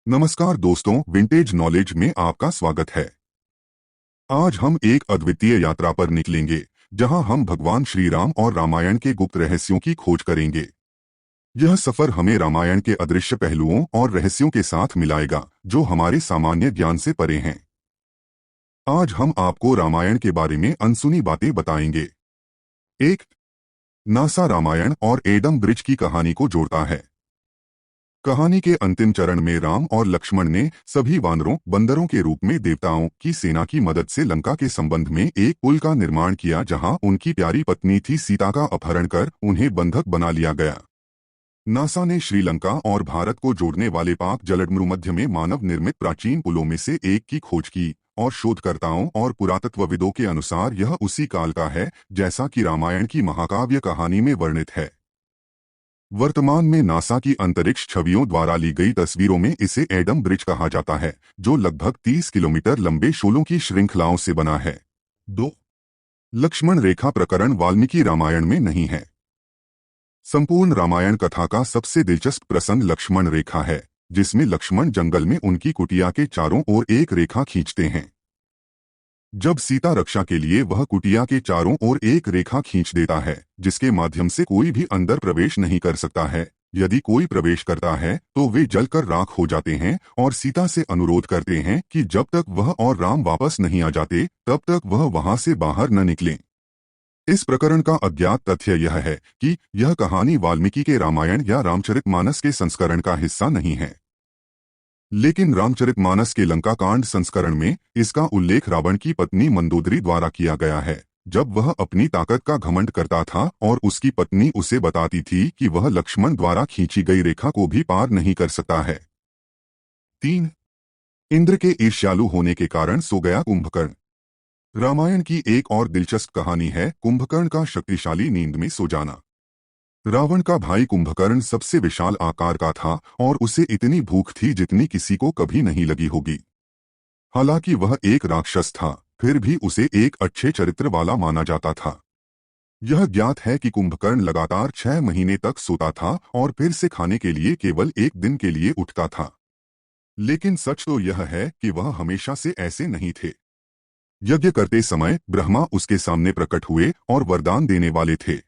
नमस्कार दोस्तों, vintage knowledge में आपका स्वागत है। आज हम एक अद्वितीय यात्रा पर निकलेंगे जहां हम भगवान श्री राम और रामायण के गुप्त रहस्यों की खोज करेंगे। यह सफर हमें रामायण के अदृश्य पहलुओं और रहस्यों के साथ मिलाएगा जो हमारे सामान्य ज्ञान से परे हैं। आज हम आपको रामायण के बारे में अनसुनी बातें बताएंगे। एक, नासा रामायण और एडम ब्रिज की कहानी को जोड़ता है। कहानी के अंतिम चरण में राम और लक्ष्मण ने सभी बंदरों के रूप में देवताओं की सेना की मदद से लंका के संबंध में एक पुल का निर्माण किया जहां उनकी प्यारी पत्नी थी सीता का अपहरण कर उन्हें बंधक बना लिया गया। नासा ने श्रीलंका और भारत को जोड़ने वाले पाक जलमरूमध्य में मानव निर्मित प्राचीन पुलों में से एक की खोज की और शोधकर्ताओं और पुरातत्वविदों के अनुसार यह उसी काल का है जैसा कि रामायण की महाकाव्य कहानी में वर्णित है। वर्तमान में नासा की अंतरिक्ष छवियों द्वारा ली गई तस्वीरों में इसे एडम ब्रिज कहा जाता है, जो लगभग 30 किलोमीटर लंबे शोलों की श्रृंखलाओं से बना है। 2. लक्ष्मण रेखा प्रकरण वाल्मीकि रामायण में नहीं है। संपूर्ण रामायण कथा का सबसे दिलचस्प प्रसंग लक्ष्मण रेखा है, जिसमें लक्ष्मण जंगल में उनकी कुटिया के चारों ओर एक रेखा खींचते हैं। जब सीता रक्षा के लिए वह कुटिया के चारों ओर एक रेखा खींच देता है जिसके माध्यम से कोई भी अंदर प्रवेश नहीं कर सकता है। यदि कोई प्रवेश करता है तो वे जलकर राख हो जाते हैं और सीता से अनुरोध करते हैं कि जब तक वह और राम वापस नहीं आ जाते तब तक वह वहां से बाहर न निकलें। इस प्रकरण का अज्ञात तथ्य यह है कि यह कहानी वाल्मीकि के रामायण या रामचरितमानस के संस्करण का हिस्सा नहीं है। लेकिन रामचरितमानस के लंका कांड संस्करण में इसका उल्लेख रावण की पत्नी मंदोदरी द्वारा किया गया है, जब वह अपनी ताकत का घमंड करता था और उसकी पत्नी उसे बताती थी कि वह लक्ष्मण द्वारा खींची गई रेखा को भी पार नहीं कर सकता है। 3. इंद्र के ईर्ष्यालु होने के कारण सो गया कुंभकर्ण। रामायण की एक और दिलचस्प कहानी है कुंभकर्ण का शक्तिशाली नींद में सो जाना। रावण का भाई कुंभकर्ण सबसे विशाल आकार का था और उसे इतनी भूख थी जितनी किसी को कभी नहीं लगी होगी। हालांकि वह एक राक्षस था, फिर भी उसे एक अच्छे चरित्र वाला माना जाता था। यह ज्ञात है कि कुंभकर्ण लगातार 6 महीने तक सोता था और फिर से खाने के लिए केवल एक दिन के लिए उठता था। लेकिन सच तो यह है कि वह हमेशा से ऐसे नहीं थे। यज्ञ करते समय ब्रह्मा उसके सामने प्रकट हुए और वरदान देने वाले थे।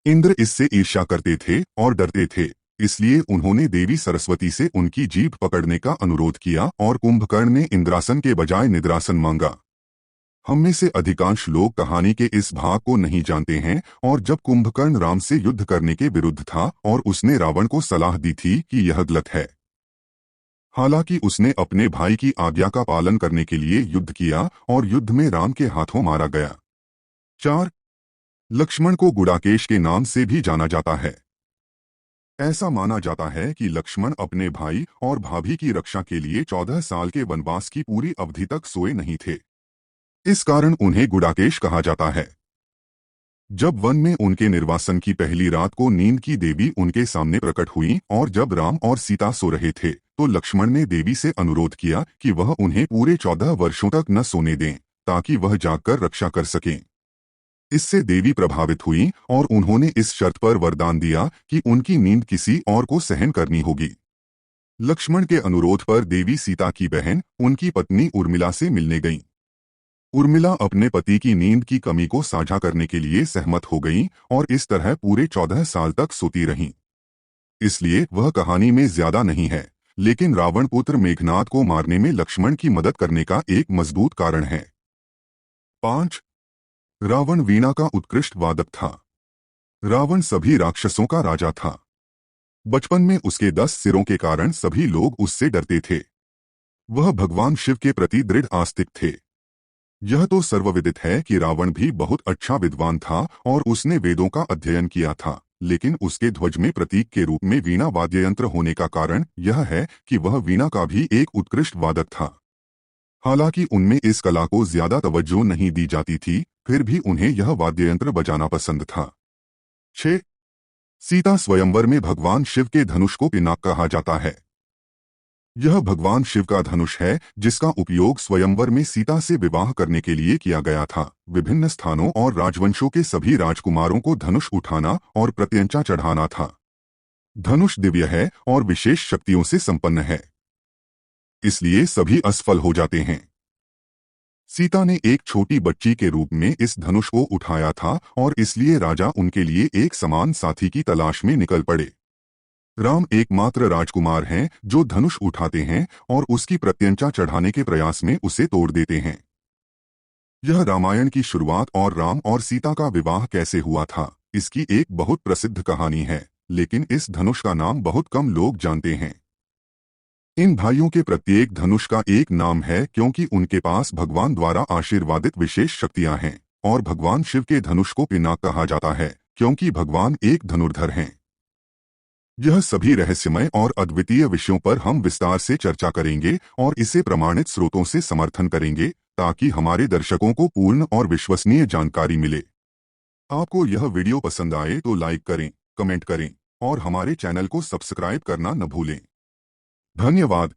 इंद्र इससे ईर्ष्या करते थे और डरते थे, इसलिए उन्होंने देवी सरस्वती से उनकी जीभ पकड़ने का अनुरोध किया और कुंभकर्ण ने इंद्रासन के बजाय निद्रासन मांगा। हम में से अधिकांश लोग कहानी के इस भाग को नहीं जानते हैं और जब कुंभकर्ण राम से युद्ध करने के विरुद्ध था और उसने रावण को सलाह दी थी कि यह गलत है। हालांकि उसने अपने भाई की आज्ञा का पालन करने के लिए युद्ध किया और युद्ध में राम के हाथों मारा गया। 4. लक्ष्मण को गुड़ाकेश के नाम से भी जाना जाता है। ऐसा माना जाता है कि लक्ष्मण अपने भाई और भाभी की रक्षा के लिए 14 साल के वनवास की पूरी अवधि तक सोए नहीं थे। इस कारण उन्हें गुड़ाकेश कहा जाता है। जब वन में उनके निर्वासन की पहली रात को नींद की देवी उनके सामने प्रकट हुई और जब राम और सीता सो रहे थे तो लक्ष्मण ने देवी से अनुरोध किया कि वह उन्हें पूरे 14 वर्षों तक न सोने दें ताकि वह जागकर रक्षा कर सकें। इससे देवी प्रभावित हुई और उन्होंने इस शर्त पर वरदान दिया कि उनकी नींद किसी और को सहन करनी होगी। लक्ष्मण के अनुरोध पर देवी सीता की बहन उनकी पत्नी उर्मिला से मिलने गईं। उर्मिला अपने पति की नींद की कमी को साझा करने के लिए सहमत हो गईं और इस तरह पूरे 14 साल तक सोती रहीं। इसलिए वह कहानी में ज्यादा नहीं है, लेकिन रावण पुत्र मेघनाद को मारने में लक्ष्मण की मदद करने का एक मजबूत कारण है। 5. रावण वीणा का उत्कृष्ट वादक था। रावण सभी राक्षसों का राजा था। बचपन में उसके 10 सिरों के कारण सभी लोग उससे डरते थे। वह भगवान शिव के प्रति दृढ़ आस्तिक थे। यह तो सर्वविदित है कि रावण भी बहुत अच्छा विद्वान था और उसने वेदों का अध्ययन किया था, लेकिन उसके ध्वज में प्रतीक के रूप में वीणा वाद्ययंत्र होने का कारण यह है कि वह वीणा का भी एक उत्कृष्ट वादक था। हालांकि उनमें इस कला को ज्यादा तवज्जो नहीं दी जाती थी, फिर भी उन्हें यह वाद्ययंत्र बजाना पसंद था। 6. सीता स्वयंवर में भगवान शिव के धनुष को पिनाक कहा जाता है। यह भगवान शिव का धनुष है जिसका उपयोग स्वयंवर में सीता से विवाह करने के लिए किया गया था। विभिन्न स्थानों और राजवंशों के सभी राजकुमारों को धनुष उठाना और प्रत्यंचा चढ़ाना था। धनुष दिव्य है और विशेष शक्तियों से संपन्न है। इसलिए सभी असफल हो जाते हैं। सीता ने एक छोटी बच्ची के रूप में इस धनुष को उठाया था और इसलिए राजा उनके लिए एक समान साथी की तलाश में निकल पड़े। राम एकमात्र राजकुमार हैं जो धनुष उठाते हैं और उसकी प्रत्यंचा चढ़ाने के प्रयास में उसे तोड़ देते हैं। यह रामायण की शुरुआत और राम और सीता का विवाह कैसे हुआ था, इसकी एक बहुत प्रसिद्ध कहानी है, लेकिन इस धनुष का नाम बहुत कम लोग जानते हैं। इन भाइयों के प्रत्येक धनुष का एक नाम है क्योंकि उनके पास भगवान द्वारा आशीर्वादित विशेष शक्तियां हैं, और भगवान शिव के धनुष को पिनाक कहा जाता है क्योंकि भगवान एक धनुर्धर हैं। यह सभी रहस्यमय और अद्वितीय विषयों पर हम विस्तार से चर्चा करेंगे और इसे प्रमाणित स्रोतों से समर्थन करेंगे ताकि हमारे दर्शकों को पूर्ण और विश्वसनीय जानकारी मिले। आपको यह वीडियो पसंद आए तो लाइक करें, कमेंट करें और हमारे चैनल को सब्सक्राइब करना न भूलें। धन्यवाद।